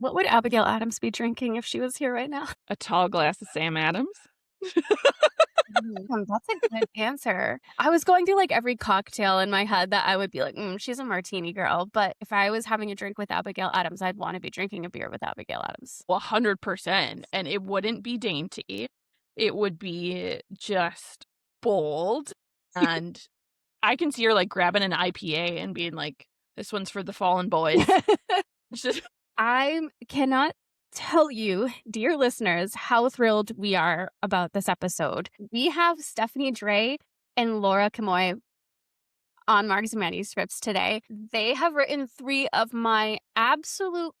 What would Abigail Adams be drinking if she was here right now? A tall glass of Sam Adams. That's a good answer. I was going through like every cocktail in my head that I would be like, she's a martini girl. But if I was having a drink with Abigail Adams, I'd want to be drinking a beer with Abigail Adams. 100%. And it wouldn't be dainty. It would be just bold. And I can see her like grabbing an IPA and being like, this one's for the fallen boys. I cannot tell you, dear listeners, how thrilled we are about this episode. We have Stephanie Dray and Laura Kamoie on Marks and Manuscripts today. They have written 3 of my absolute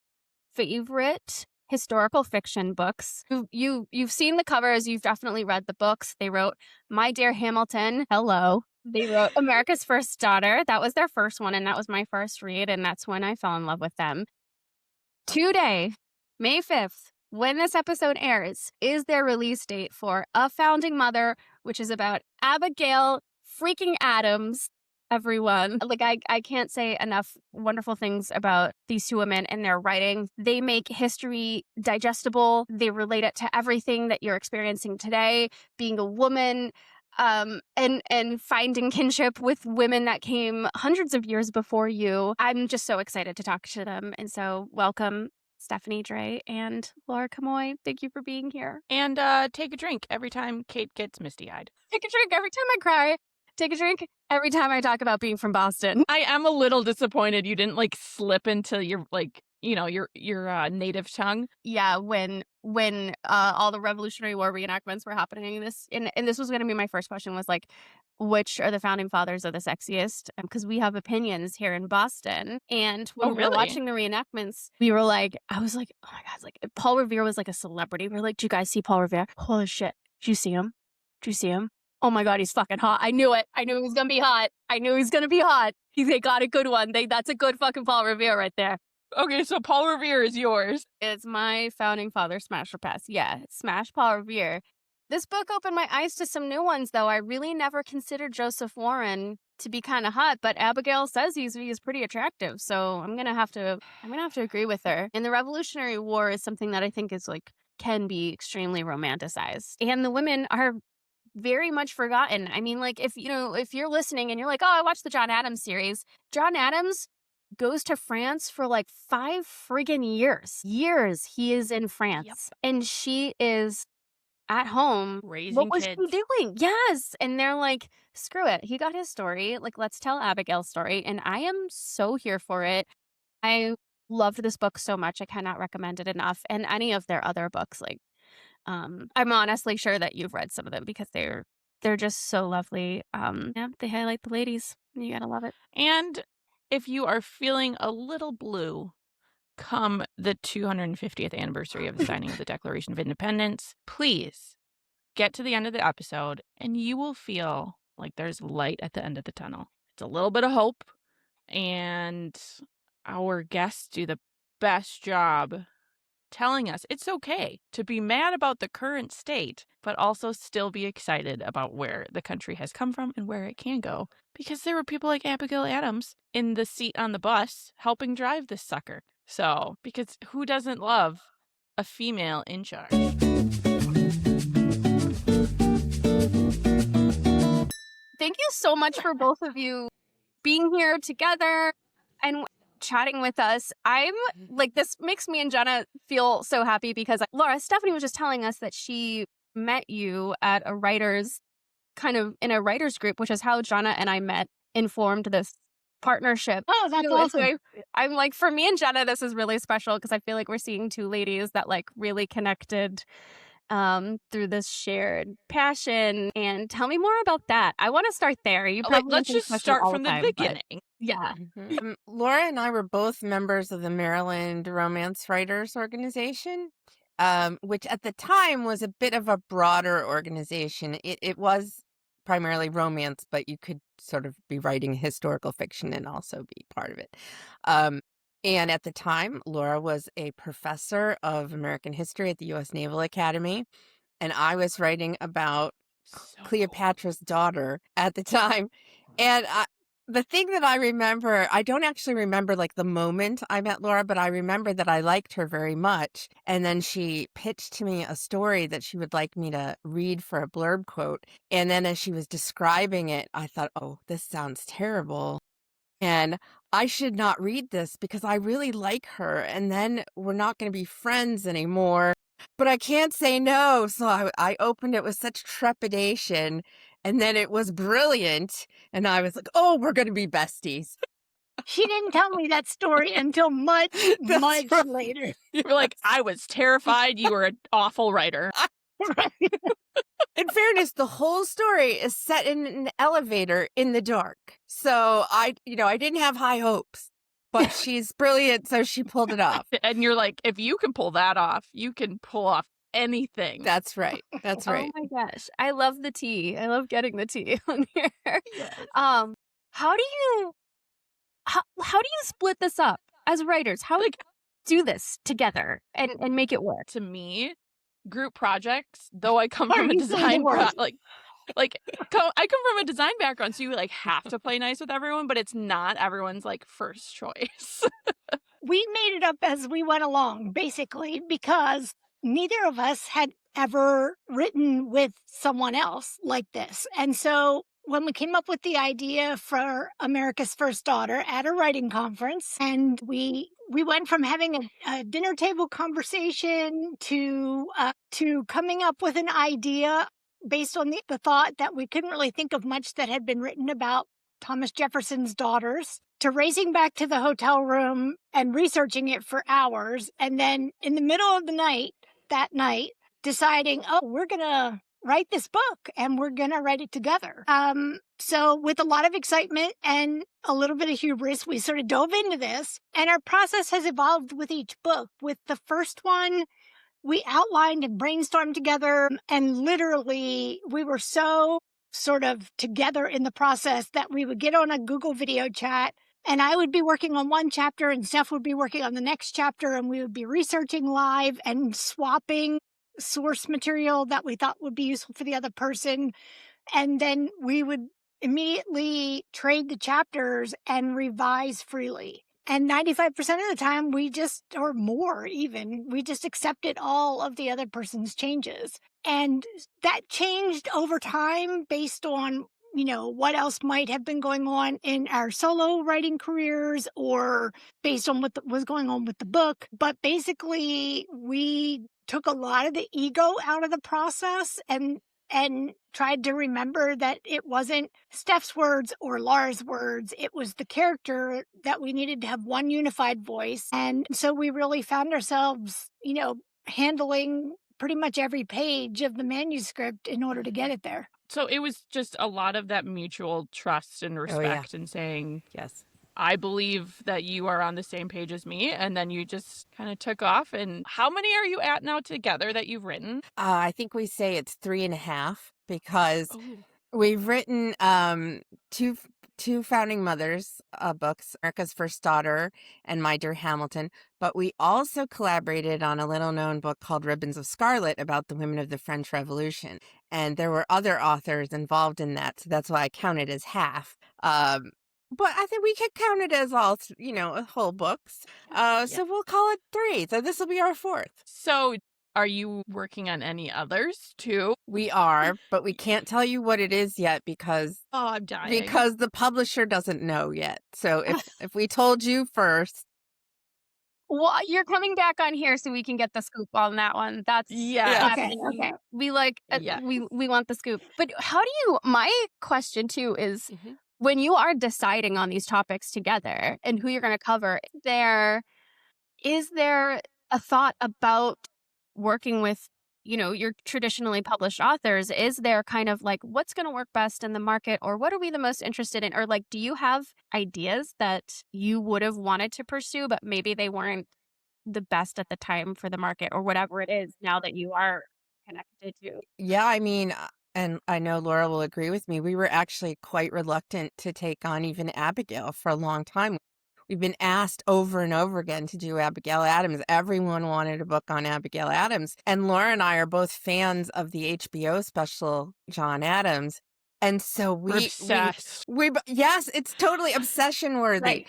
favorite historical fiction books. You've seen the covers, you've definitely read the books. They wrote My Dear Hamilton, hello. They wrote America's First Daughter. That was their first one, and that was my first read, and that's when I fell in love with them. Today, May 5th, when this episode airs, is their release date for A Founding Mother, which is about Abigail freaking Adams, everyone. Like, I can't say enough wonderful things about these 2 women and their writing. They make history digestible. They relate it to everything that you're experiencing today, being a woman, and finding kinship with women that came hundreds of years before you. I'm just so excited to talk to them. And so welcome, Stephanie Dray and Laura Kamoie. Thank you for being here. And take a drink every time Kate gets misty-eyed. Take a drink every time I cry. Take a drink every time I talk about being from Boston. I am a little disappointed you didn't like slip into your like, your native tongue. Yeah, when all the Revolutionary War reenactments were happening, this was going to be my first question, was like, which are the founding fathers are the sexiest? Because we have opinions here in Boston. And when we were watching the reenactments, I was like, oh my God, like Paul Revere was like a celebrity. We were like, do you guys see Paul Revere? Holy shit. Did you see him? Did you see him? Oh my God, he's fucking hot. I knew it. I knew he was going to be hot. They got a good one. That's a good fucking Paul Revere right there. Okay, so Paul Revere is yours. It's my founding father smash or pass. Yeah, smash Paul Revere. This book opened my eyes to some new ones, though. I really never considered Joseph Warren to be kind of hot, but Abigail says he's pretty attractive, so I'm gonna have to agree with her. And the Revolutionary War is something that I think is like can be extremely romanticized, and the women are very much forgotten. I mean, like if you're listening and you're like, oh, I watched the John Adams series. John Adams goes to France for like 5 friggin' years. He is in France, and she is at home raising what was kids. she doing? Yes. And they're like, screw it. He got his story. Like, let's tell Abigail's story. And I am so here for it. I loved this book so much. I cannot recommend it enough. And any of their other books, like, I'm honestly sure that you've read some of them because they're just so lovely. Yeah, they highlight the ladies. You gotta love it. And if you are feeling a little blue come the 250th anniversary of the signing of the Declaration of Independence, please get to the end of the episode and you will feel like there's light at the end of the tunnel. It's a little bit of hope, and our guests do the best job telling us it's okay to be mad about the current state, but also still be excited about where the country has come from and where it can go. Because there were people like Abigail Adams in the seat on the bus helping drive this sucker. So, because who doesn't love a female in charge? Thank you so much for both of you being here together and chatting with us. I'm like, this makes me and Jenna feel so happy because Stephanie was just telling us that she met you at a writer's group, which is how Jenna and I met and formed this partnership. Oh, that's awesome. I'm like, for me and Jenna, this is really special because I feel like we're seeing 2 ladies that like really connected through this shared passion. And tell me more about that. I want to start there. Let's just start from the beginning. Yeah. Laura and I were both members of the Maryland Romance Writers Organization, which at the time was a bit of a broader organization. It was primarily romance, but you could sort of be writing historical fiction and also be part of it. And at the time, Laura was a professor of American history at the U.S. Naval Academy, and I was writing about Cleopatra's daughter at the time. And The thing that I remember, I don't actually remember like the moment I met Laura, but I remember that I liked her very much. And then she pitched to me a story that she would like me to read for a blurb quote. And then as she was describing it, I thought, oh, this sounds terrible. And I should not read this because I really like her. And then we're not going to be friends anymore. But I can't say no. So I opened it with such trepidation. And then it was brilliant. And I was like, oh, we're going to be besties. She didn't tell me that story until much, That's much right. later. You were like, I was terrified. You were an awful writer. In fairness, the whole story is set in an elevator in the dark. So I didn't have high hopes. But she's brilliant, so she pulled it off. And you're like, if you can pull that off, you can pull off anything. That's right. That's right. Oh my gosh. I love the tea. I love getting the tea on here. Yes. How do you split this up as writers? How Like, do this together and make it work? to me, group projects, though I come Are from a you saying the design word? I come from a design background, so you like have to play nice with everyone, but it's not everyone's like first choice. We made it up as we went along, basically, because neither of us had ever written with someone else like this. And so when we came up with the idea for America's First Daughter at a writing conference, and we went from having a dinner table conversation to coming up with an idea based on the thought that we couldn't really think of much that had been written about Thomas Jefferson's daughters, to racing back to the hotel room and researching it for hours. And then in the middle of the night, that night, deciding, oh, we're going to write this book and we're going to write it together. So with a lot of excitement and a little bit of hubris, we sort of dove into this. And our process has evolved with each book. With the first one, we outlined and brainstormed together, and literally we were so sort of together in the process that we would get on a Google video chat, and I would be working on one chapter and Steph would be working on the next chapter, and we would be researching live and swapping source material that we thought would be useful for the other person. And then we would immediately trade the chapters and revise freely. And 95% of the time, or more even, we just accepted all of the other person's changes. And that changed over time based on, what else might have been going on in our solo writing careers, or based on what was going on with the book. But basically, we took a lot of the ego out of the process and tried to remember that it wasn't Steph's words or Laura's words. It was the character that we needed to have one unified voice. And so we really found ourselves, handling pretty much every page of the manuscript in order to get it there. So it was just a lot of that mutual trust and respect and saying, Yes. I believe that you are on the same page as me. And then you just kind of took off. And how many are you at now together that you've written? I think we say it's 3.5 because Oh. we've written two founding mothers books, America's First Daughter and My Dear Hamilton, but we also collaborated on a little known book called Ribbons of Scarlet about the women of the French Revolution. And there were other authors involved in that, so that's why I count it as half. But I think we could count it as all, whole books. So we'll call it 3. So this will be our 4th. So are you working on any others too? We are, but we can't tell you what it is yet because Oh, I'm dying. the publisher doesn't know yet. So if we told you first. Well, you're coming back on here so we can get the scoop on that one. That's Yeah. Okay. We like Yeah. we want the scoop. But how do you? My question too is, Mhm. when you are deciding on these topics together and who you're going to cover, is there a thought about working with, your traditionally published authors? Is there kind of like what's going to work best in the market, or what are we the most interested in? Or like, do you have ideas that you would have wanted to pursue, but maybe they weren't the best at the time for the market, or whatever it is now that you are connected to? Yeah, I mean, and I know Laura will agree with me, we were actually quite reluctant to take on even Abigail for a long time. We've been asked over and over again to do Abigail Adams. Everyone wanted a book on Abigail Adams. And Laura and I are both fans of the HBO special, John Adams. And so We're obsessed. yes, it's totally obsession worthy. Right.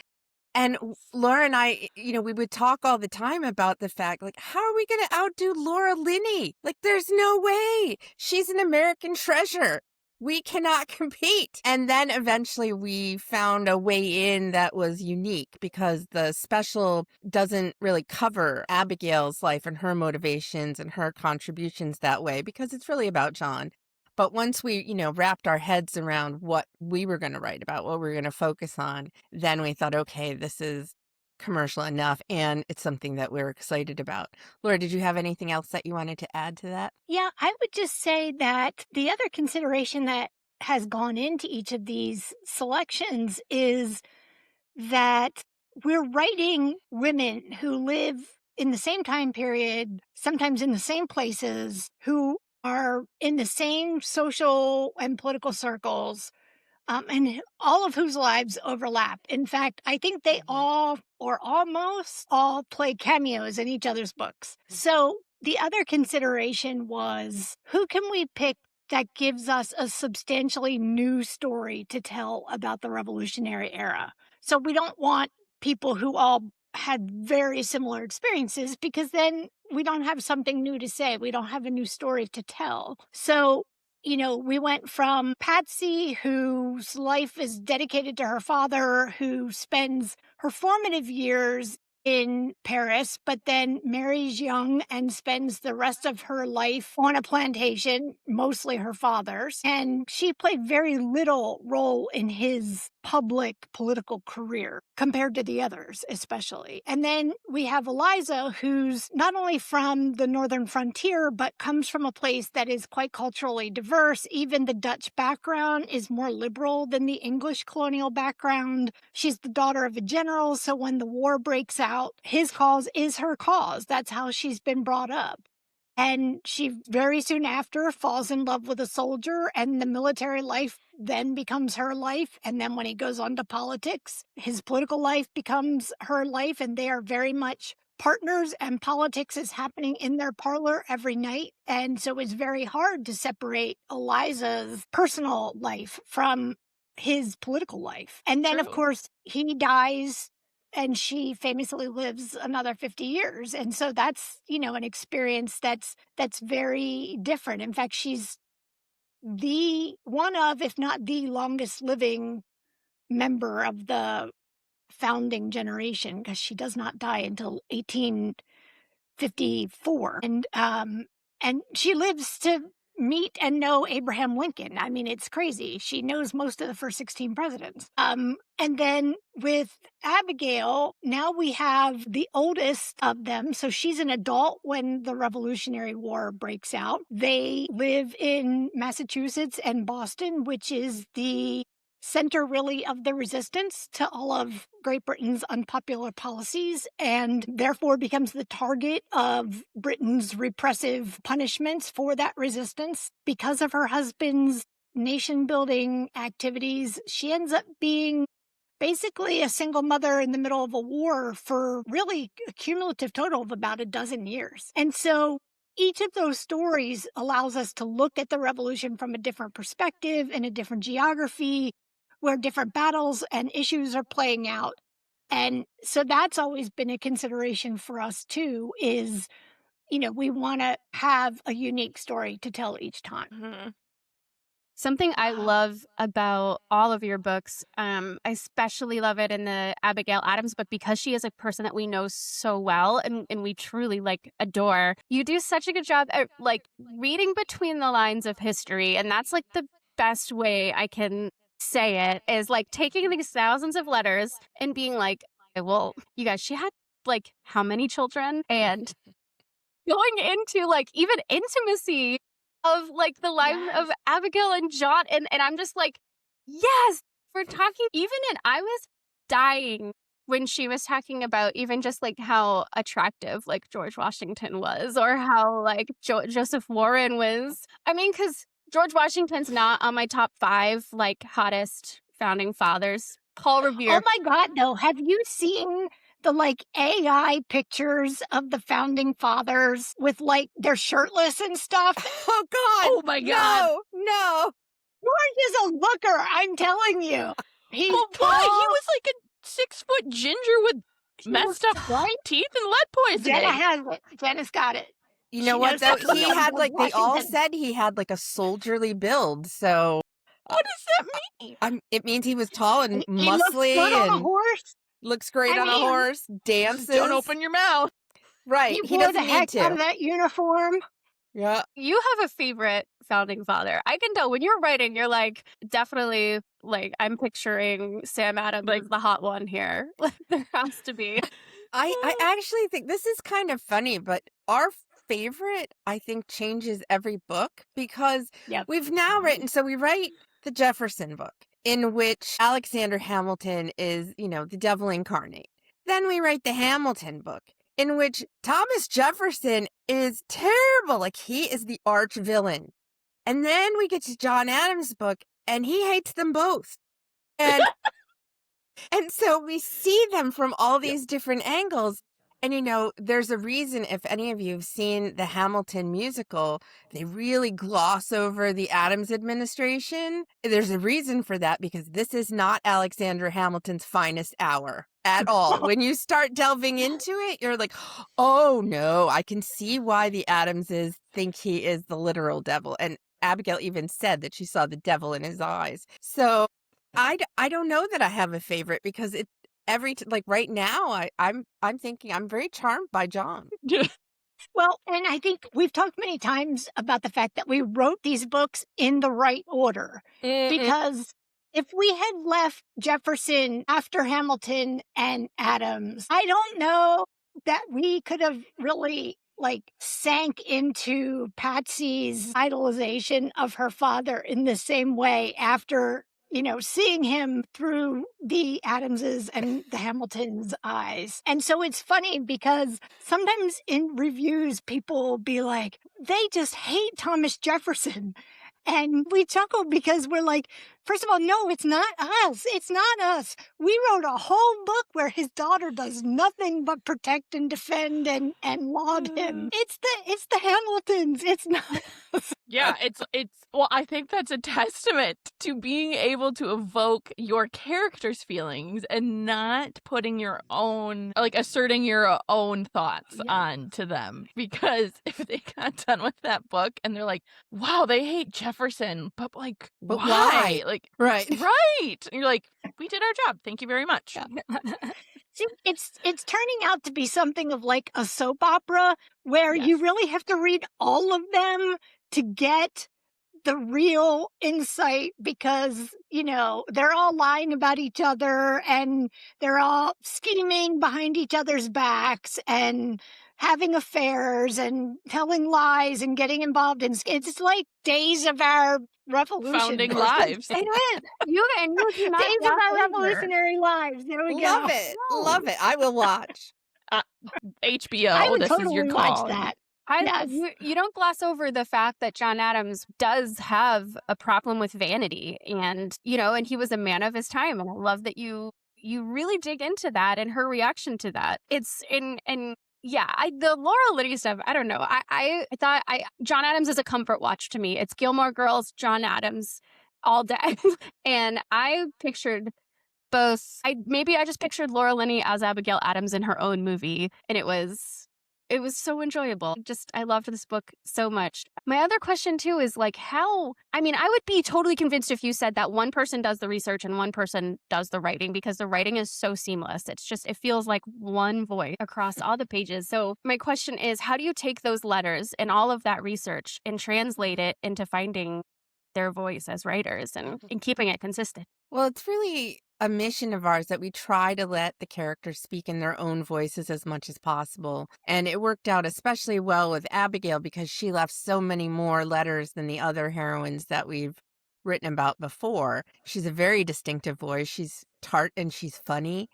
And Laura and I, we would talk all the time about the fact, like, how are we going to outdo Laura Linney? Like, there's no way. She's an American treasure. We cannot compete. And then eventually we found a way in that was unique because the special doesn't really cover Abigail's life and her motivations and her contributions that way because it's really about John. But once we, wrapped our heads around what we were going to write about, what we were going to focus on, then we thought, okay, this is commercial enough and it's something that we're excited about. Laura, did you have anything else that you wanted to add to that? Yeah, I would just say that the other consideration that has gone into each of these selections is that we're writing women who live in the same time period, sometimes in the same places, who are in the same social and political circles, and all of whose lives overlap. In fact, I think they all, or almost all, play cameos in each other's books. So the other consideration was, who can we pick that gives us a substantially new story to tell about the Revolutionary era? So we don't want people who all had very similar experiences because then we don't have something new to say. We don't have a new story to tell. So we went from Patsy, whose life is dedicated to her father, who spends her formative years in Paris, but then marries young and spends the rest of her life on a plantation, mostly her father's. And she played very little role in his public political career compared to the others, especially. And then we have Eliza, who's not only from the northern frontier, but comes from a place that is quite culturally diverse. Even the Dutch background is more liberal than the English colonial background. She's the daughter of a general, so when the war breaks out, his cause is her cause. That's how she's been brought up. And she very soon after falls in love with a soldier, and the military life then becomes her life. And then when he goes on to politics, his political life becomes her life, and they are very much partners, and politics is happening in their parlor every night. And so it's very hard to separate Eliza's personal life from his political life. And then, of True. course, he dies and she famously lives another 50 years. And so that's, an experience that's very different. In fact, she's the one of, if not the longest living member of the founding generation, because she does not die until 1854. And she lives to meet and know Abraham Lincoln. I mean, it's crazy. She knows most of the first 16 presidents. And then with Abigail, now we have the oldest of them. So she's an adult when the Revolutionary War breaks out. They live in Massachusetts and Boston, which is the center really of the resistance to all of Great Britain's unpopular policies, and therefore becomes the target of Britain's repressive punishments for that resistance. Because of her husband's nation building activities, she ends up being basically a single mother in the middle of a war for really a cumulative total of about a dozen years. And so each of those stories allows us to look at the revolution from a different perspective and a different geography, where different battles and issues are playing out. And so that's always been a consideration for us too, is, we want to have a unique story to tell each time. Mm-hmm. Something I love about all of your books, I especially love it in the Abigail Adams book because she is a person that we know so well and we truly adore. You do such a good job at reading between the lines of history, and that's the best way I can say it is taking these thousands of letters and being well, you guys, she had how many children, and going into even intimacy of the life of Abigail and John, and I'm just yes, we're talking even, and I was dying when she was talking about even just how attractive George Washington was, or how Joseph Warren was. I mean, because George Washington's not on my top 5 hottest founding fathers. Paul Revere. Oh my God, though, have you seen the AI pictures of the founding fathers with they're shirtless and stuff? Oh God. Oh my God. No. George is a looker, I'm telling you. He's Well, tall. why? He was like a 6-foot ginger with messed up right? teeth and lead Jenna poisoning. has it. Jenna's got it. You She know what, knows though? how to He read had George like, they all Washington. said he had like a soldierly build. So What does that mean? it means he was tall and He looks muscly good on a and horse. looks great I on a mean, horse, dances. Don't open your mouth. Right. He He wore the doesn't need heck out to. of that uniform. Yeah. You have a favorite founding father. I can tell when you're writing, you're like, definitely, like, I'm picturing Sam Adams, like, the hot one here. Like, there has to be. I actually think this is kind of funny, but our favorite, I think, changes every book because Yep. we've now written, so we write the Jefferson book in which Alexander Hamilton is, the devil incarnate. Then we write the Hamilton book in which Thomas Jefferson is terrible. Like, he is the arch villain. And then we get to John Adams' book and he hates them both. And and so we see them from all these different angles. And, there's a reason, if any of you have seen the Hamilton musical, they really gloss over the Adams administration. There's a reason for that because this is not Alexander Hamilton's finest hour at all. When you start delving into it, you're like, oh no, I can see why the Adamses think he is the literal devil. And Abigail even said that she saw the devil in his eyes. So I don't know that I have a favorite because like right now I'm thinking I'm very charmed by John. Well, and I think we've talked many times about the fact that we wrote these books in the right order. Because if we had left Jefferson after Hamilton and Adams, I don't know that we could have really sank into Patsy's idolization of her father in the same way after seeing him through the Adamses and the Hamiltons' eyes. And so it's funny because sometimes in reviews, people will be like, they just hate Thomas Jefferson. And we chuckle because we're like, first of all, no, it's not us. It's not us. We wrote a whole book where his daughter does nothing but protect and defend and laud him. It's the Hamiltons. It's not us. Yeah, it's well, I think that's a testament to being able to evoke your character's feelings and not putting your own, like asserting your own thoughts onto them. Because if they got done with that book and they're like, wow, they hate Jefferson, but why? Like, Right. Right. And you're like, we did our job. Thank you very much. See, it's turning out to be something of like a soap opera where you really have to read all of them to get the real insight because, they're all lying about each other and they're all scheming behind each other's backs and having affairs and telling lies and getting involved in it's like days of our revolution. Founding lives. It is. You do not Days of gloss our over. revolutionary lives. There we go. Love it. Love it. I will watch. HBO, I would this totally is your watch call. that. Yes. You don't gloss over the fact that John Adams does have a problem with vanity and, and he was a man of his time. And I love that you really dig into that and her reaction to that. It's the Laura Linney stuff, I don't know. I thought John Adams is a comfort watch to me. It's Gilmore Girls, John Adams all day. And I pictured I just pictured Laura Linney as Abigail Adams in her own movie. And it was so enjoyable. I loved this book so much. My other question too is I would be totally convinced if you said that one person does the research and one person does the writing because the writing is so seamless. It feels like one voice across all the pages. So my question is, how do you take those letters and all of that research and translate it into finding their voice as writers and keeping it consistent? Well, it's really a mission of ours that we try to let the characters speak in their own voices as much as possible. And it worked out especially well with Abigail because she left so many more letters than the other heroines that we've written about before. She's a very distinctive voice. She's tart and she's funny.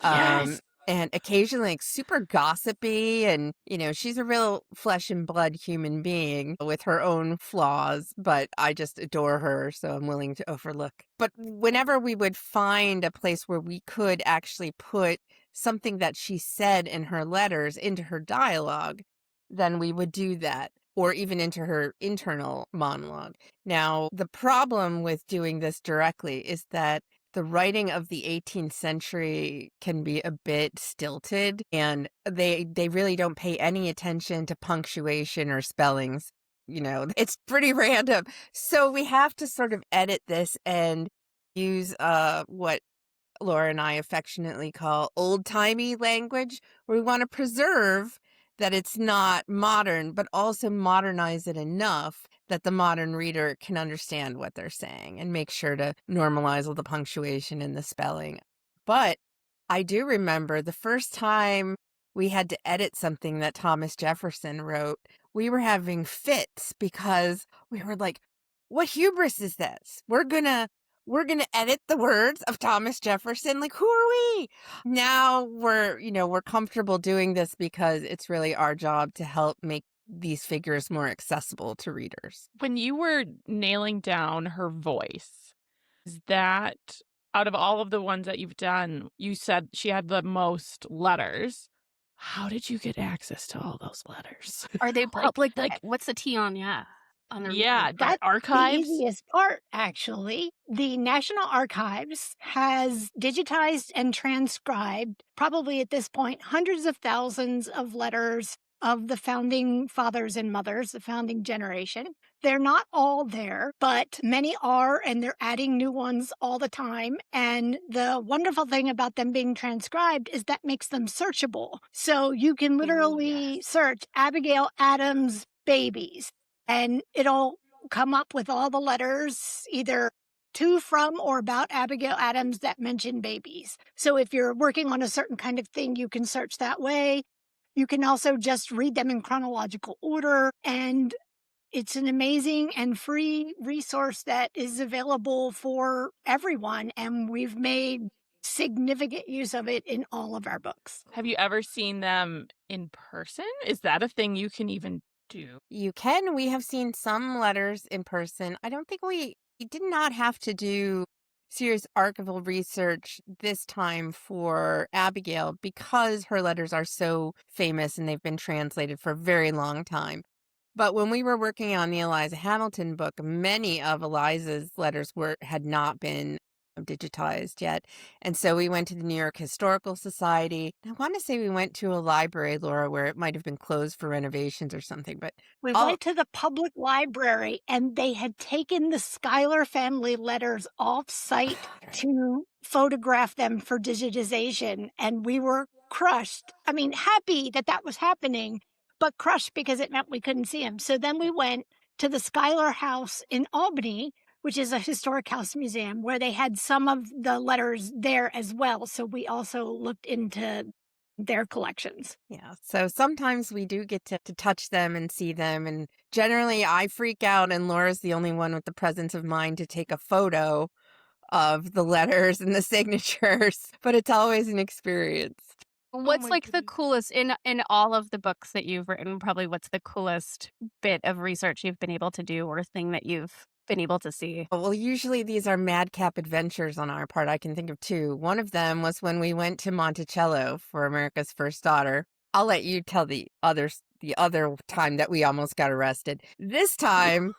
Yes. And occasionally super gossipy. And, she's a real flesh and blood human being with her own flaws, but I just adore her. So I'm willing to overlook. But whenever we would find a place where we could actually put something that she said in her letters into her dialogue, then we would do that. or even into her internal monologue. Now, the problem with doing this directly is that the writing of the 18th century can be a bit stilted, and they really don't pay any attention to punctuation or spellings. It's pretty random. So we have to sort of edit this and use what Laura and I affectionately call old-timey language, where we want to preserve that it's not modern, but also modernize it enough that the modern reader can understand what they're saying and make sure to normalize all the punctuation and the spelling. But I do remember the first time we had to edit something that Thomas Jefferson wrote, we were having fits because we were like, what hubris is this? We're gonna edit the words of Thomas Jefferson. Like, who are we? Now we're comfortable doing this because it's really our job to help make these figures more accessible to readers. When you were nailing down her voice, is that out of all of the ones that you've done, you said she had the most letters. How did you get access to all those letters? Are they public? like What's the T on? Yeah. On the yeah, the That's the archives? easiest part, actually. The National Archives has digitized and transcribed, probably at this point, hundreds of thousands of letters of the founding fathers and mothers, the founding generation. They're not all there, but many are, and they're adding new ones all the time. And the wonderful thing about them being transcribed is that makes them searchable. So you can literally search Abigail Adams babies, and it'll come up with all the letters either to, from, or about Abigail Adams that mention babies. So if you're working on a certain kind of thing, you can search that way. You can also just read them in chronological order, and it's an amazing and free resource that is available for everyone, and we've made significant use of it in all of our books. Have you ever seen them in person? Is that a thing you can even do? You can. We have seen some letters in person. I don't think we did not have to do serious archival research this time for Abigail because her letters are so famous and they've been translated for a very long time. But when we were working on the Eliza Hamilton book, many of Eliza's letters had not been digitized yet. And so we went to the New York Historical Society. I want to say we went to a library, Laura, where it might have been closed for renovations or something. But We went to the public library, and they had taken the Schuyler family letters off site to photograph them for digitization. And we were crushed. I mean, happy that that was happening, but crushed because it meant we couldn't see them. So then we went to the Schuyler House in Albany, which is a historic house museum, where they had some of the letters there as well. So we also looked into their collections. Yeah. So sometimes we do get to touch them and see them. And generally I freak out and Laura's the only one with the presence of mind to take a photo of the letters and the signatures, but it's always an experience. What's my like the goodness. coolest in all of the books that you've written? Probably what's the coolest bit of research you've been able to do or thing that you've been able to see? Well, usually these are madcap adventures on our part. I can think of two. One of them was when we went to Monticello for America's First Daughter. I'll let you tell the other time that we almost got arrested. This time,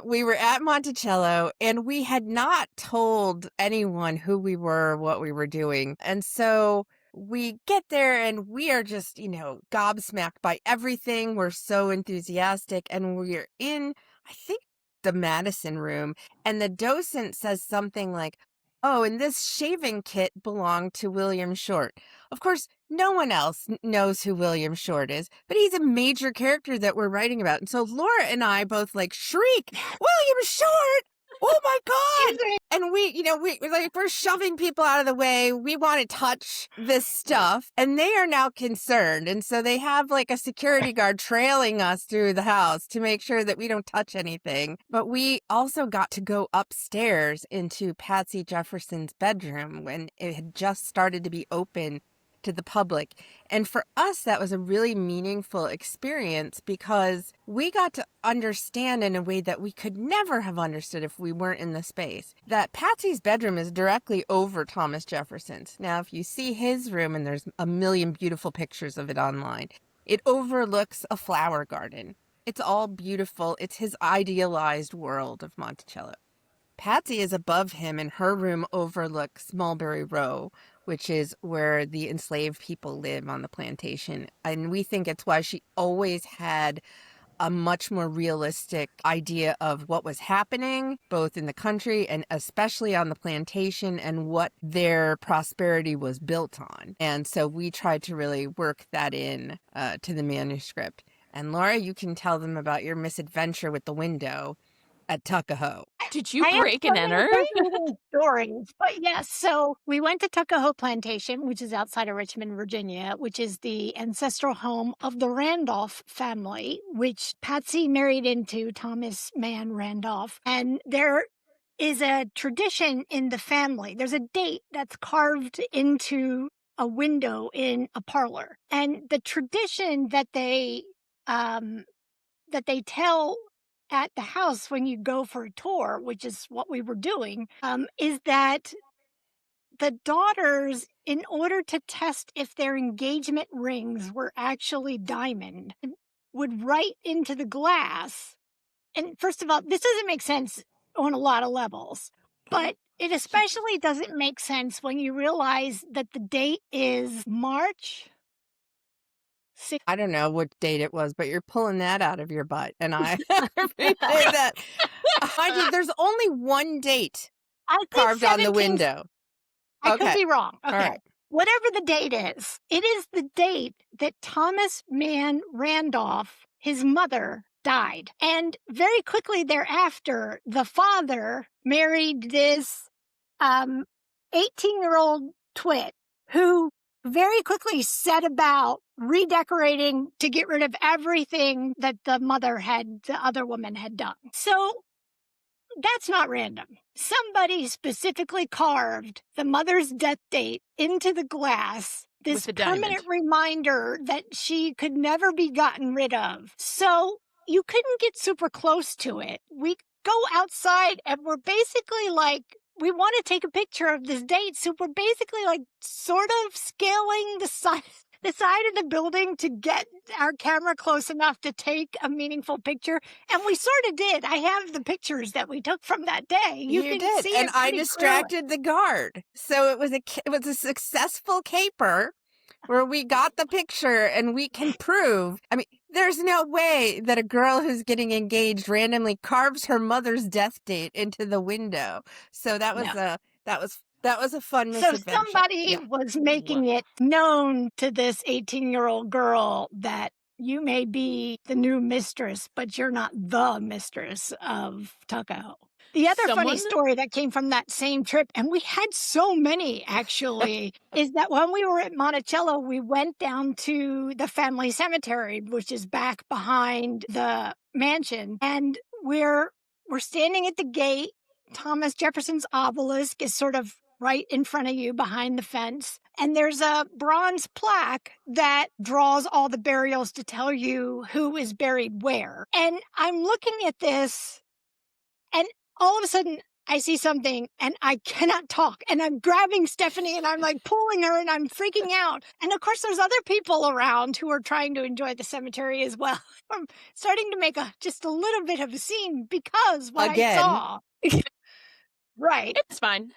we were at Monticello and we had not told anyone who we were, what we were doing. And so we get there and we are just, gobsmacked by everything. We're so enthusiastic and we're in, I think, the Madison room, and the docent says something like, oh, and this shaving kit belonged to William Short. Of course, no one else knows who William Short is, but he's a major character that we're writing about. And so Laura and I both shriek, William Short! Oh my God! And we're shoving people out of the way. We want to touch this stuff. And they are now concerned. And so they have a security guard trailing us through the house to make sure that we don't touch anything. But we also got to go upstairs into Patsy Jefferson's bedroom when it had just started to be open to the public. And for us, that was a really meaningful experience because we got to understand in a way that we could never have understood if we weren't in the space, that Patsy's bedroom is directly over Thomas Jefferson's. Now, if you see his room, and there's a million beautiful pictures of it online, it overlooks a flower garden. It's all beautiful. It's his idealized world of Monticello. Patsy is above him, and her room overlooks Mulberry Row, which is where the enslaved people live on the plantation. And we think it's why she always had a much more realistic idea of what was happening, both in the country and especially on the plantation, and what their prosperity was built on. And so we tried to really work that in to the manuscript. And Laura, you can tell them about your misadventure with the window at Tuckahoe. Did you I am break and starting enter? with those little stories, but yes. So we went to Tuckahoe Plantation, which is outside of Richmond, Virginia, which is the ancestral home of the Randolph family, which Patsy married into Thomas Mann Randolph. And there is a tradition in the family. There's a date that's carved into a window in a parlor, and the tradition that they tell at the house when you go for a tour, which is what we were doing, is that the daughters, in order to test if their engagement rings were actually diamond, would write into the glass. And first of all, this doesn't make sense on a lot of levels, but it especially doesn't make sense when you realize that the date is March. I don't know what date it was, but you're pulling that out of your butt, and I appreciate that. Mind you, there's only one date I think carved on the 17 window. I could Okay. be wrong. All Okay. right. Whatever the date is, it is the date that Thomas Mann Randolph, his mother, died. And very quickly thereafter, the father married this 18-year-old twit who very quickly set about redecorating to get rid of everything that the other woman had done. So that's not random. Somebody specifically carved the mother's death date into the glass, this With a diamond. permanent reminder that she could never be gotten rid of. So you couldn't get super close to it. We go outside and we're basically like, we want to take a picture of this date. So we're basically like sort of scaling the side of the building to get our camera close enough to take a meaningful picture. And we sort of did. I have the pictures that we took from that day. You can did, see and it I pretty distracted the guard, so it was a successful caper where we got the picture, and we can prove. I mean, there's no way that a girl who's getting engaged randomly carves her mother's death date into the window. So that was No. that was a fun So misadventure. somebody Yeah. was making it known to this 18-year-old girl that you may be the new mistress, but you're not the mistress of Tuckahoe. The other funny Someone- story that came from that same trip, and we had so many actually, is that when we were at Monticello, we went down to the family cemetery, which is back behind the mansion, and we're standing at the gate. Thomas Jefferson's obelisk is sort of right in front of you behind the fence. And there's a bronze plaque that draws all the burials to tell you who is buried where. And I'm looking at this, and all of a sudden I see something and I cannot talk. And I'm grabbing Stephanie and I'm like pulling her and I'm freaking out. And of course, there's other people around who are trying to enjoy the cemetery as well. I'm starting to make just a little bit of a scene because what Again. I saw, right, It's fine.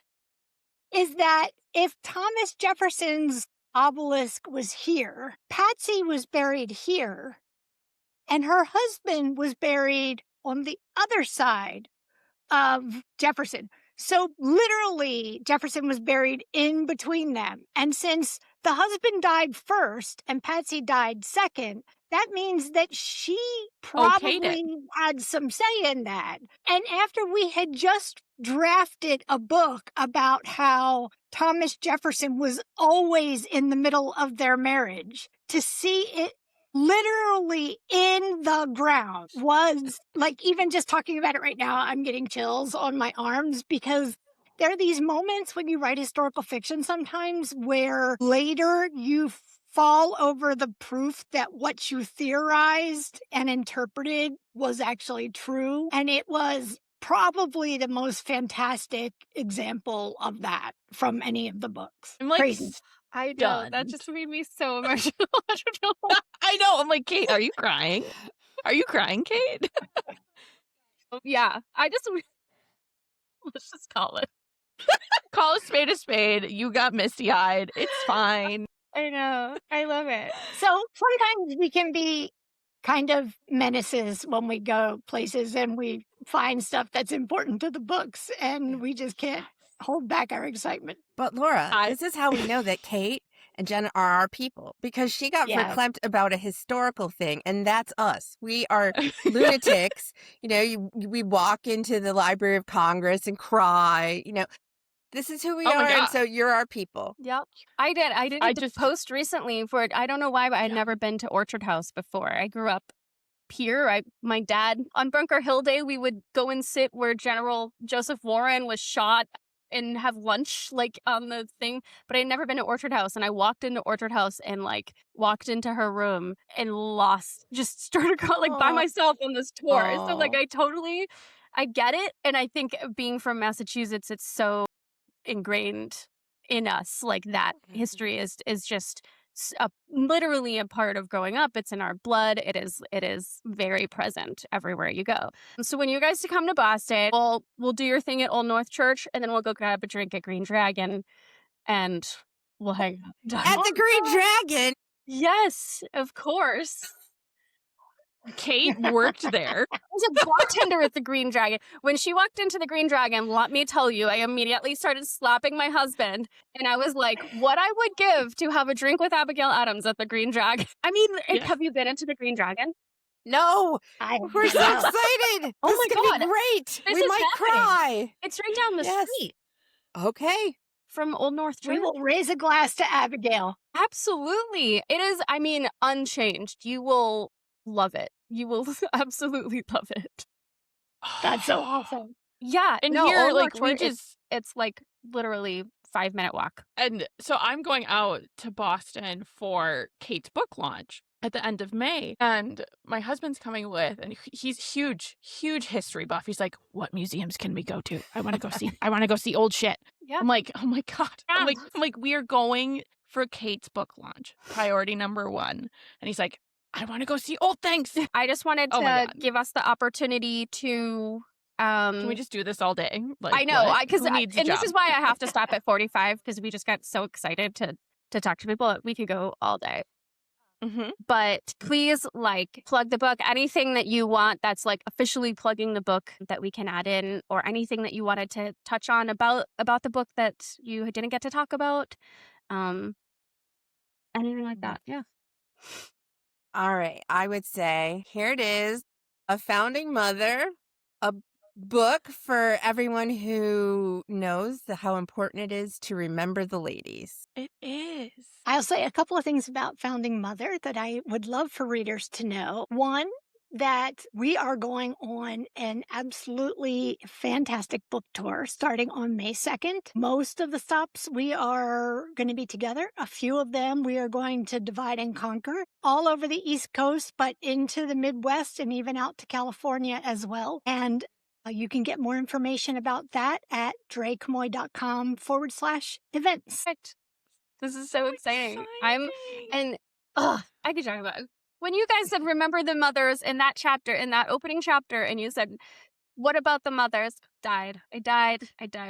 is that if Thomas Jefferson's obelisk was here, Patsy was buried here, and her husband was buried on the other side of Jefferson. So literally, Jefferson was buried in between them. And since the husband died first and Patsy died second, that means that she probably had some say in that. And after we had just drafted a book about how Thomas Jefferson was always in the middle of their marriage, to see it literally in the ground was like, even just talking about it right now, I'm getting chills on my arms, because there are these moments when you write historical fiction sometimes where later you fall over the proof that what you theorized and interpreted was actually true. And it was probably the most fantastic example of that from any of the books. I'm like, Crazy. I know. That Stunned. just made me so emotional. I don't know. I know. I'm like, Kate, are you crying? Are you crying, Kate? Yeah, let's just call it. Call a spade a spade. You got misty-eyed. It's fine. I know. I love it. So sometimes we can be kind of menaces when we go places and we find stuff that's important to the books and we just can't hold back our excitement. But Laura, I- this is how we know that Kate and Jen are our people, because she got Yeah. verklempt about a historical thing, and that's us. We are lunatics. We walk into the Library of Congress and cry. This is who we Oh my are, and God. so you're our people. Yep. I did. I did I a just- post recently for it. I don't know why, but I'd Yeah. never been to Orchard House before. I grew up here. My dad, on Bunker Hill Day, we would go and sit where General Joseph Warren was shot and have lunch, like, on the thing. But I'd never been to Orchard House. And I walked into Orchard House and, like, walked into her room and just started like by Aw. myself on this tour. So, like, Aw. I get it. And I think being from Massachusetts, it's so ingrained in us, like, that history is just literally a part of growing up. It's in our blood. It is very present everywhere you go. So when you guys come to Boston, we'll do your thing at Old North Church, and then we'll go grab a drink at Green Dragon, and we'll hang out. At the Green Dragon. Yes, of course. Kate worked there. I was a bartender at the Green Dragon. When she walked into the Green Dragon, let me tell you, I immediately started slapping my husband. And I was like, what I would give to have a drink with Abigail Adams at the Green Dragon. I mean, Yeah. have you been into the Green Dragon? No, we're so know. excited. Oh This my is gonna God. be great. This We is might happening. cry. It's right down the Yes. street Okay. from Old North We Church. will raise a glass to Abigail. Absolutely. It is, I mean, unchanged. You will love it. You will absolutely love it. That's so awesome. Yeah. And no, here, Old like, North we Church, just... it's like literally 5-minute walk. And so I'm going out to Boston for Kate's book launch at the end of May. And my husband's coming with, and he's huge history buff. He's like, what museums can we go to? I want to go see old shit. Yeah. I'm like, oh my God. Yeah. I'm like, we are going for Kate's book launch. Priority number 1. And he's like, I want to go see old things. I just wanted Oh my to God. give us the opportunity to Can we just do this all day? Like, I know, what? because Who needs a and this job? is why I have to stop at 45, because we just got so excited to talk to people. We could go all day. Mhm. But please, like, plug the book. Anything that you want that's like officially plugging the book that we can add in, or anything that you wanted to touch on about the book that you didn't get to talk about. Anything like that. Yeah. All right. I would say here it is, A Founding Mother, a book for everyone who knows how important it is to remember the ladies. It is. I'll say a couple of things about Founding Mother that I would love for readers to know. One, that we are going on an absolutely fantastic book tour starting on May 2nd. Most of the stops we are going to be together. A few of them we are going to divide and conquer all over the East Coast, but into the Midwest and even out to California as well. And you can get more information about that at draykamoie.com/events. This is so exciting. I could talk about it. When you guys said remember the mothers in that chapter, in that opening chapter, and you said, what about the mothers? I died.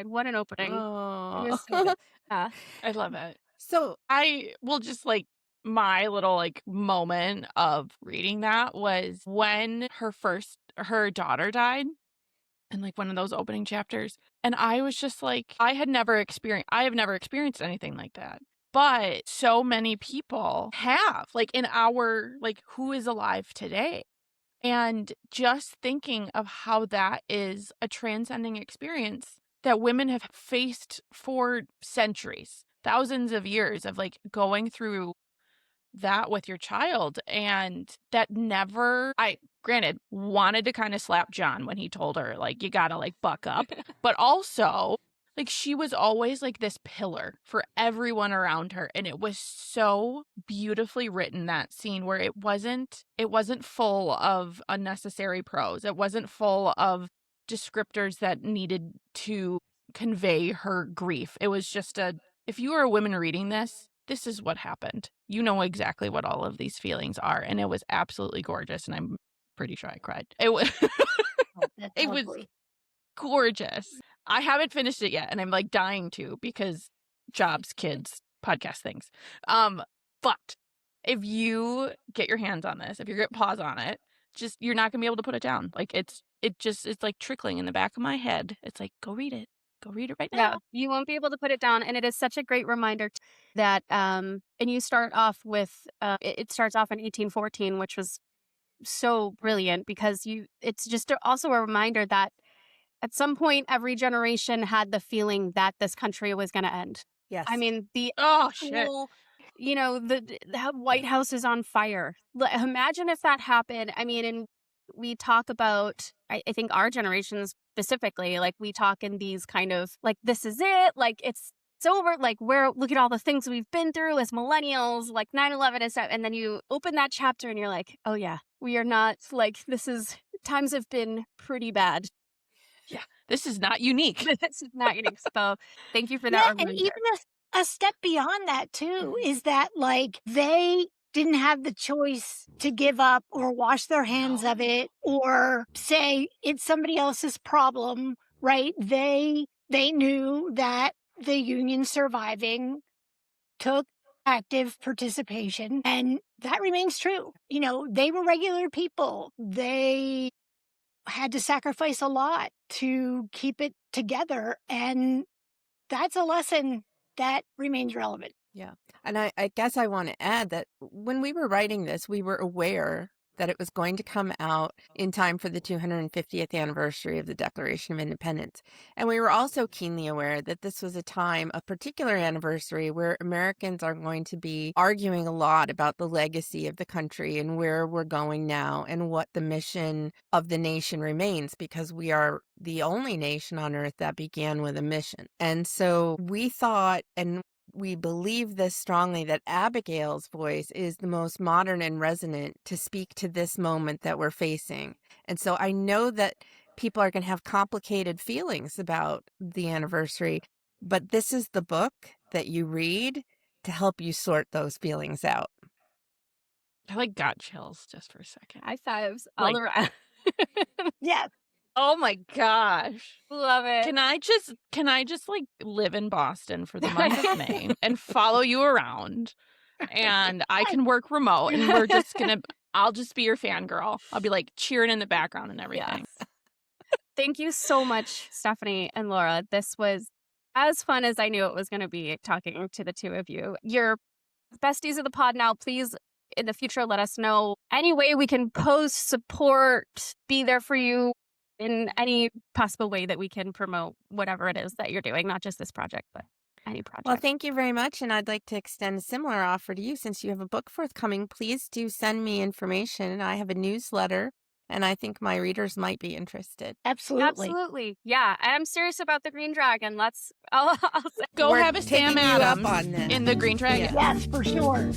What an opening. It was so good. I love it. So I will just like my little like moment of reading that was when her daughter died in like one of those opening chapters. And I was just like, I have never experienced anything like that. But so many people have, like in our, like who is alive today. And just thinking of how that is a transcending experience that women have faced for centuries, thousands of years of like going through that with your child. And that I granted wanted to kind of slap John when he told her like you gotta like buck up, but also like she was always like this pillar for everyone around her. And it was so beautifully written, that scene, where it wasn't full of unnecessary prose. It wasn't full of descriptors that needed to convey her grief. It was just if you are a woman reading this is what happened. You know exactly what all of these feelings are. And it was absolutely gorgeous. And I'm pretty sure I cried. It was Oh, that's it was lovely. gorgeous. I haven't finished it yet, and I'm like dying to because jobs, kids, podcast things. But if you get your hands on this, if you get pause on it, just you're not gonna be able to put it down. Like it's like trickling in the back of my head. It's like go read it. Go read it right now. Yeah, you won't be able to put it down, and it is such a great reminder that and you start off with it starts off in 1814, which was so brilliant because it's just also a reminder that at some point every generation had the feeling that this country was going to end. Yes. I mean, the Oh shit. actual, the White House is on fire. Imagine if that happened. I mean, and we talk about, I think our generation specifically, like we talk in these kind of like, this is it, like it's over, like look at all the things we've been through as millennials, like 9/11 and stuff. And then you open that chapter and you're like, oh yeah, we are not like, times have been pretty bad. Yeah, this is not unique. This is not unique. So thank you for Yeah, that and reminder. even a step beyond that too is that like they didn't have the choice to give up or wash their hands of it or say it's somebody else's problem, right? They knew that the Union surviving took active participation, and that remains true. You know, they were regular people. They had to sacrifice a lot to keep it together, and that's a lesson that remains relevant. Yeah. And I guess I want to add that when we were writing this, we were aware that it was going to come out in time for the 250th anniversary of the Declaration of Independence. And we were also keenly aware that this was a time, a particular anniversary, where Americans are going to be arguing a lot about the legacy of the country and where we're going now and what the mission of the nation remains, because we are the only nation on earth that began with a mission. And so we thought, and we believe this strongly, that Abigail's voice is the most modern and resonant to speak to this moment that we're facing. And so I know that people are going to have complicated feelings about the anniversary, but this is the book that you read to help you sort those feelings out. I like got chills just for a second. High fives all Like- around. Yeah. Oh my gosh. Love it. Can I just like live in Boston for the month of May and follow you around, and I can work remote, and I'll just be your fangirl. I'll be like cheering in the background and everything. Yes. Thank you so much, Stephanie and Laura. This was as fun as I knew it was going to be talking to the two of you. You're besties of the pod now. Please, in the future, let us know any way we can post, support, be there for you in any possible way that we can promote whatever it is that you're doing, not just this project, but any project. Well, thank you very much. And I'd like to extend a similar offer to you. Since you have a book forthcoming, please do send me information. I have a newsletter, and I think my readers might be interested. Absolutely. Absolutely. Yeah. I'm serious about the Green Dragon. I'll Go We're have a Sam taking you up Adams on this. in the Green Dragon. Yes, for sure.